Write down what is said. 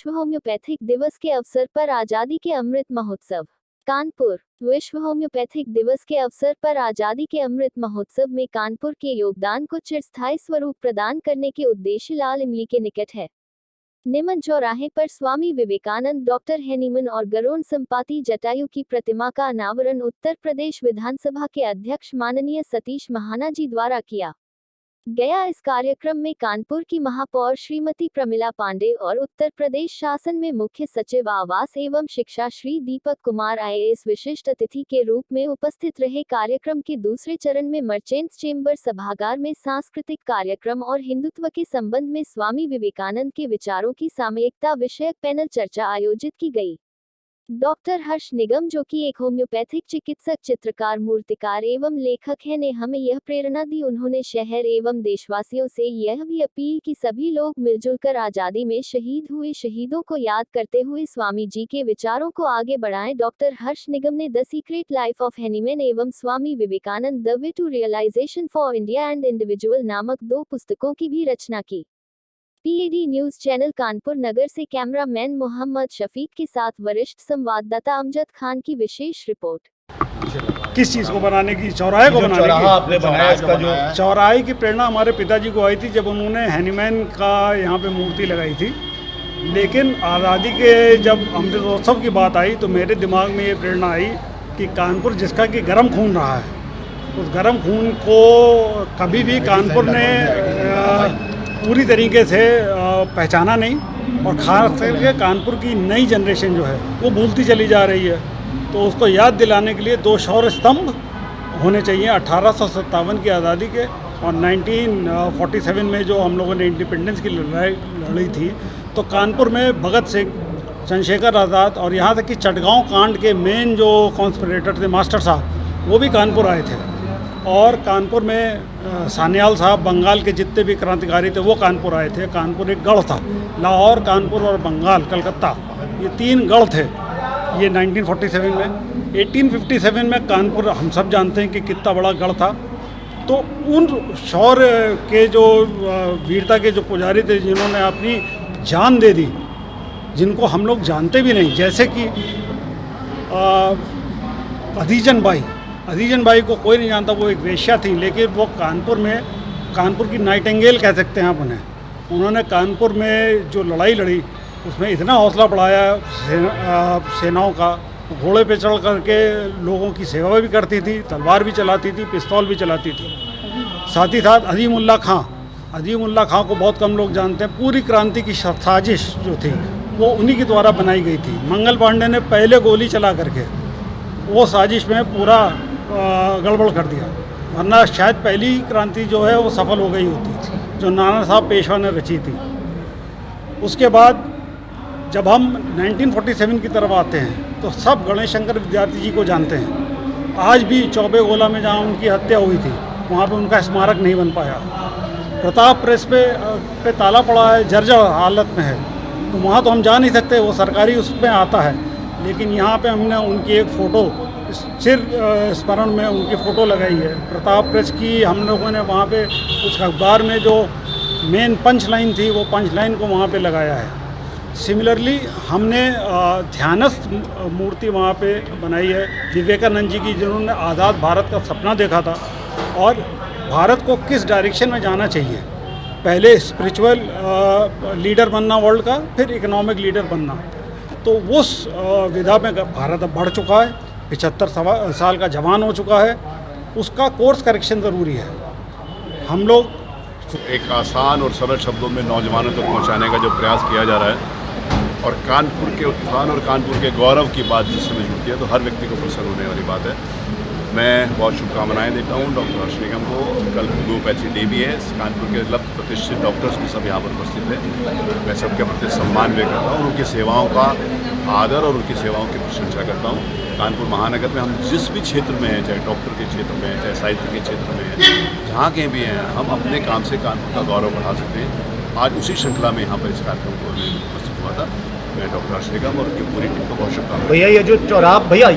विश्व होम्योपैथिक दिवस के अवसर पर आजादी के अमृत महोत्सव। कानपुर। विश्व होम्योपैथिक दिवस के अवसर पर आजादी के अमृत महोत्सव में कानपुर के योगदान को चिरस्थायी स्वरूप प्रदान करने के उद्देश्य लाल इमली के निकट है निमन चौराहे पर स्वामी विवेकानंद, डॉक्टर हेनीमन और गरोन संपाति जटायु की प्रतिमा का अनावरण उत्तर प्रदेश विधानसभा के अध्यक्ष माननीय सतीश महाना जी द्वारा किया गया। इस कार्यक्रम में कानपुर की महापौर श्रीमती प्रमिला पांडे और उत्तर प्रदेश शासन में मुख्य सचिव आवास एवं शिक्षा श्री दीपक कुमार आईएएस विशिष्ट अतिथि के रूप में उपस्थित रहे। कार्यक्रम के दूसरे चरण में मर्चेंट्स चेंबर सभागार में सांस्कृतिक कार्यक्रम और हिंदुत्व के संबंध में स्वामी विवेकानंद के विचारों की सामयिकता विषयक पैनल चर्चा आयोजित की गई। डॉक्टर हर्ष निगम, जो कि एक होम्योपैथिक चिकित्सक, चित्रकार, मूर्तिकार एवं लेखक हैं, ने हमें यह प्रेरणा दी। उन्होंने शहर एवं देशवासियों से यह भी अपील की सभी लोग मिलजुल कर आजादी में शहीद हुए शहीदों को याद करते हुए स्वामी जी के विचारों को आगे बढ़ाएं। डॉक्टर हर्ष निगम ने the secret life of Hahnemann एवं Swami Vivekananda the way to realization for India and individual नामक 2 पुस्तकों की भी रचना की। PAD news channel Kanpur Nagar से कैमरामैन मोहम्मद शफीक के साथ वरिष्ठ संवाददाता अमजद खान की विशेष रिपोर्ट। किस चीज़ को बनाने की? चौराहे को बनाने की। आपने बनाया इसका जो चौराहे की प्रेरणा हमारे पिताजी को आई थी जब उन्होंने हेनीमैन का यहाँ पे मूर्ति लगाई थी। लेकिन आज़ादी के जब अमृतोत्सव की बात आई तो मेरे दिमाग में ये प्रेरणा आई कि कानपुर जिसका कि गर्म खून रहा है, उस गर्म खून को कभी भी कानपुर ने पूरी तरीके से पहचाना नहीं, और ख़ास करके कानपुर की नई जनरेशन जो है वो भूलती चली जा रही है। तो उसको याद दिलाने के लिए 2 शौर्य स्तंभ होने चाहिए। 1857 की आज़ादी के और 1947 में जो हम लोगों ने इंडिपेंडेंस की लड़ाई लड़ी थी, तो कानपुर में भगत सिंह, चंद्रशेखर आज़ाद और यहाँ तक कि चटगांव कांड के मेन जो कॉन्स्पिरेटर थे मास्टर साहब, वो भी कानपुर आए थे। और कानपुर में सान्याल साहब, बंगाल के जितने भी क्रांतिकारी थे वो कानपुर आए थे। कानपुर एक गढ़ था। लाहौर, कानपुर और बंगाल, कलकत्ता, ये 3 गढ़ थे। ये 1947 में। 1857 में कानपुर हम सब जानते हैं कि कितना बड़ा गढ़ था। तो उन शौर्य के जो वीरता के जो पुजारी थे, जिन्होंने अपनी जान दे दी, जिनको हम लोग जानते भी नहीं, जैसे कि अधीजन बाई को कोई नहीं जानता। वो एक वेश्या थी, लेकिन वो कानपुर की नाइटिंगेल कह सकते हैं आप उन्हें। उन्होंने कानपुर में जो लड़ाई लड़ी उसमें इतना हौसला बढ़ाया सेनाओं का। घोड़े पे चढ़ करके लोगों की सेवा भी करती थी, तलवार भी चलाती थी, पिस्तौल भी चलाती थी। साथ ही साथ अजीमुल्ला खां को बहुत कम लोग जानते हैं। पूरी क्रांति की साजिश जो थी वो उन्हीं के द्वारा बनाई गई थी। मंगल पांडे ने पहले गोली चला करके वो साजिश में पूरा गड़बड़ कर दिया, वरना शायद पहली क्रांति जो है वो सफल हो गई होती, जो नाना साहब पेशवा ने रची थी। उसके बाद जब हम 1947 की तरफ आते हैं तो सब गणेश शंकर विद्यार्थी जी को जानते हैं। आज भी चौबे गोला में जहाँ उनकी हत्या हुई थी वहाँ पे उनका स्मारक नहीं बन पाया। प्रताप प्रेस पे ताला पड़ा है, जर्जर हालत में है, तो वहाँ तो हम जा नहीं सकते, वो सरकारी उस पर आता है। लेकिन यहाँ पे हमने उनकी एक फ़ोटो चिर स्मरण में उनकी फ़ोटो लगाई है। प्रताप प्रेस की हम लोगों ने वहाँ पे उस अखबार में जो मेन पंच लाइन थी वो पंच लाइन को वहाँ पे लगाया है। सिमिलरली हमने ध्यानस्थ मूर्ति वहाँ पे बनाई है विवेकानंद जी की, जिन्होंने आज़ाद भारत का सपना देखा था और भारत को किस डायरेक्शन में जाना चाहिए। पहले स्पिरिचुअल लीडर बनना वर्ल्ड का, फिर इकोनॉमिक लीडर बनना। तो उस विधा में भारत अब बढ़ चुका है, 75 साल का जवान हो चुका है। उसका कोर्स करेक्शन ज़रूरी है। हम लोग एक आसान और सरल शब्दों में नौजवानों तक पहुंचाने का जो प्रयास किया जा रहा है, और कानपुर के उत्थान और कानपुर के गौरव की बात जिससे जुड़ती है तो हर व्यक्ति को प्रसन्न होने वाली बात है। मैं बहुत शुभकामनाएं देता हूँ डॉक्टर हर्ष निगम को। कल होम्योपैथी डे भी है। कानपुर के लक्त प्रतिष्ठित डॉक्टर्स भी सब यहाँ पर उपस्थित हैं। मैं सबके प्रति सम्मान व्यक्त करता हूँ, उनकी सेवाओं का आदर और उनकी सेवाओं की प्रशंसा करता हूँ। कानपुर महानगर में हम जिस भी क्षेत्र में हैं, चाहे डॉक्टर के क्षेत्र में है, चाहे साहित्य के क्षेत्र में है, जहाँ कहीं भी हैं, हम अपने काम से कानपुर का गौरव बढ़ा सकते हैं। आज उसी श्रृंखला में यहाँ पर इस कार्यक्रम को उपस्थित हुआ था। मैं डॉक्टर हर्ष निगम और उनकी पूरी टीम को बहुत शुभकामनाएं। भैया ये जो चौराहा भैया